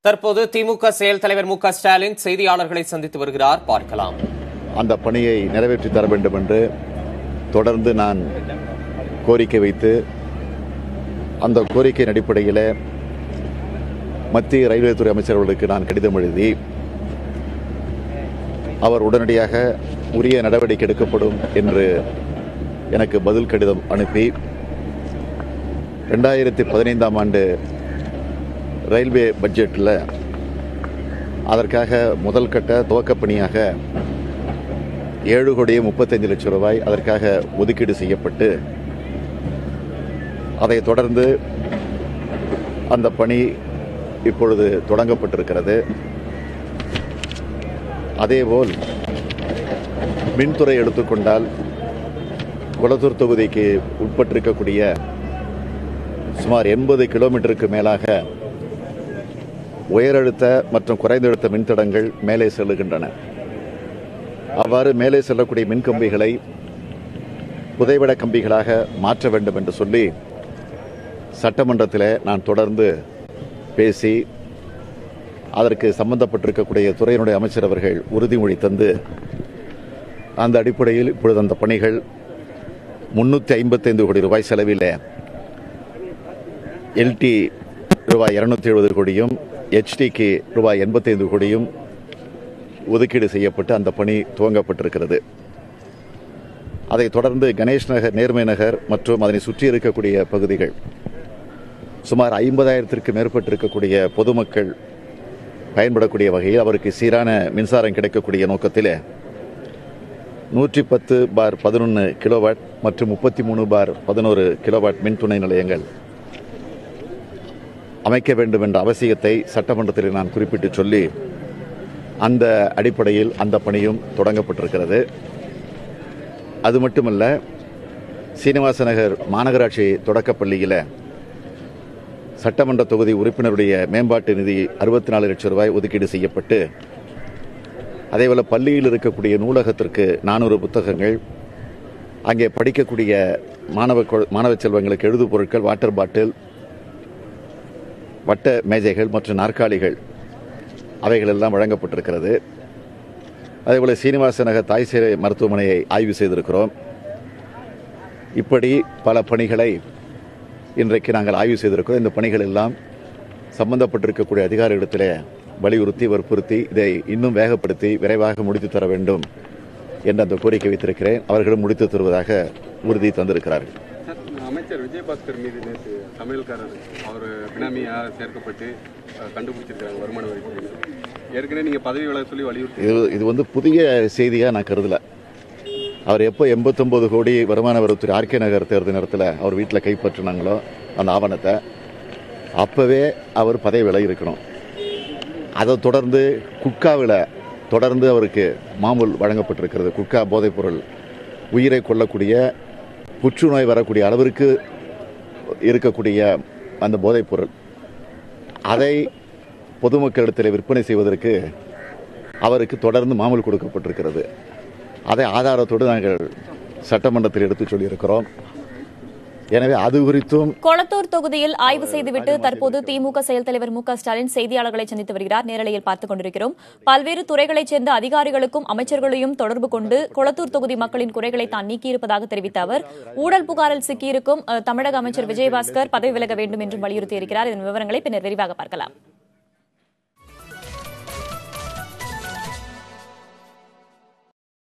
தற்போது திமுக செயல் தலைவர் மு க ஸ்டாலின் செய்தியாளர்களை சந்தித்து வருகிறார். பார்க்கலாம். அந்த பணியை நிறைவேற்றி தர வேண்டும் என்று தொடர்ந்து நான் கோரிக்கை வைத்து அந்த கோரிக்கையின் அடிப்படையில் மத்திய ரயில்வே துறை அமைச்சர்களுக்கு நான் கடிதம் எழுதி அவர் உடனடியாக உரிய நடவடிக்கை எடுக்கப்படும் என்று எனக்கு பதில் கடிதம் அனுப்பி 2015ஆம் ஆண்டு ரயில்வே பட்ஜெட்டில் அதற்காக முதல் கட்ட துவக்கப் பணியாக 7,35,00,000 ரூபாய் அதற்காக ஒதுக்கீடு செய்யப்பட்டு அதைத் தொடர்ந்து அந்த பணி இப்பொழுது தொடங்கப்பட்டிருக்கிறது. அதேபோல் மின்துறை எடுத்துக்கொண்டால் குளத்தூர் தொகுதிக்கு உட்பட்டிருக்கக்கூடிய சுமார் 80 கிலோமீட்டருக்கு மேலாக உயரழுத்த மற்றும் குறைந்த அழுத்த மின்தடங்கள் மேலே செல்லுகின்றன. அவ்வாறு மேலே செல்லக்கூடிய மின்கம்பிகளை புதைவட கம்பிகளாக மாற்ற வேண்டும் என்று சொல்லி சட்டமன்றத்தில் நான் தொடர்ந்து பேசி அதற்கு சம்பந்தப்பட்டிருக்கக்கூடிய துறையினுடைய அமைச்சர் அவர்கள் உறுதிமொழி தந்து அந்த அடிப்படையில் இப்பொழுது அந்த பணிகள் 355 கோடி ரூபாய் செலவில் எல்டி ரூபாய் 270 கோடியும் HTக்கு ரூபாய் 85 கோடியும் ஒதுக்கீடு செய்யப்பட்டு அந்த பணி துவங்கப்பட்டிருக்கிறது. அதைத் தொடர்ந்து கணேஷ் நகர், நேர்மை நகர் மற்றும் அதனை சுற்றி இருக்கக்கூடிய பகுதிகள் சுமார் 50,000ற்கு மேற்பட்டிருக்கக்கூடிய பொதுமக்கள் பயன்படக்கூடிய வகையில் அவருக்கு சீரான மின்சாரம் கிடைக்கக்கூடிய நோக்கத்தில் 110/11 கிலோவாட் மற்றும் 33/11 கிலோவாட் மின் துணை நிலையங்கள் அமைக்க வேண்டும் என்ற அவசியத்தை சட்டமன்றத்தில் நான் குறிப்பிட்டு சொல்லி அந்த அடிப்படையில் அந்த பணியும் தொடங்கப்பட்டிருக்கிறது. அது மட்டுமல்ல, சீனிவாச நகர் மாநகராட்சி தொடக்கப்பள்ளியில் சட்டமன்ற தொகுதி உறுப்பினருடைய மேம்பாட்டு நிதி 64 லட்சம் ரூபாய் ஒதுக்கீடு செய்யப்பட்டு அதேபோல பள்ளியில் இருக்கக்கூடிய நூலகத்திற்கு 400 புத்தகங்கள், அங்கே படிக்கக்கூடிய மாணவ செல்வங்களுக்கு எழுது பொருட்கள், வாட்டர் பாட்டில், வட்ட மேஜைகள் மற்றும் நாற்காலிகள் அவைகள் எல்லாம் வழங்கப்பட்டிருக்கிறது. அதேபோல சீனிவாச நகர் தாய் சேவை மருத்துவமனையை ஆய்வு செய்திருக்கிறோம். இப்படி பல பணிகளை இன்றைக்கு நாங்கள் ஆய்வு செய்திருக்கிறோம். இந்த பணிகள் எல்லாம் சம்பந்தப்பட்டிருக்கக்கூடிய அதிகாரிகளிடத்தில் வலியுறுத்தி வற்புறுத்தி இதை இன்னும் வேகப்படுத்தி விரைவாக முடித்து தர வேண்டும் என்ற அந்த கோரிக்கை வைத்திருக்கிறேன். அவர்களும் முடித்து தருவதாக உறுதி தந்திருக்கிறார்கள். அமைச்சர் விஜயபாஸ்கர் மீது நேற்று சமையல்காரர் அவர் பினாமியா சேர்க்கப்பட்டு கண்டுபிடிச்சிருக்காங்க வருமான வரித்துறை. ஏற்கனவே நீங்க பதவி விலக சொல்லி வலியுறுத்தி இது புதிய செய்தியா நான் கருதல. அவர் எப்போ 89 கோடி வருமான வரித்துறை RK நகர் தேர்தல் நேரத்தில் அவர் வீட்டில் கைப்பற்றினாங்களோ அந்த ஆவணத்தை அப்பவே அவர் பதவி விலகி இருக்கணும். அதை தொடர்ந்து குட்காவில் தொடர்ந்து அவருக்கு மாமூல் வழங்கப்பட்டிருக்கிறது. குட்கா போதைப்பொருள் உயிரை கொல்லக்கூடிய புற்றுநோய் வரக்கூடிய அளவிற்கு இருக்கக்கூடிய அந்த போதைப்பொருள் அதை பொதுமக்களிடத்தில் விற்பனை செய்வதற்கு அவருக்கு தொடர்ந்து மாமூல் கொடுக்கப்பட்டிருக்கிறது. அதை ஆதாரத்தோடு நாங்கள் சட்டமன்றத்தில் எடுத்து சொல்லியிருக்கிறோம். எனவே அது குறித்தும் கொளத்தூர் தொகுதியில் ஆய்வு செய்துவிட்டு தற்போது திமுக செயல் தலைவர் மு க ஸ்டாலின் செய்தியாளர்களை சந்தித்து வருகிறார். நேரலையில் பார்த்துக் கொண்டிருக்கிறோம். பல்வேறு துறைகளைச் சேர்ந்த அதிகாரிகளுக்கும் அமைச்சர்களையும் தொடர்பு கொண்டு கொளத்தூர் தொகுதி மக்களின் குறைகளை தான் நீக்கியிருப்பதாக தெரிவித்த அவர் ஊழல் புகாரில் சிக்கியிருக்கும் தமிழக அமைச்சர் விஜயபாஸ்கர் பதவி விலக வேண்டும் என்றும் வலியுறுத்தியிருக்கிறார். இதன் விவரங்களை பின்னர் விரிவாக பார்க்கலாம்.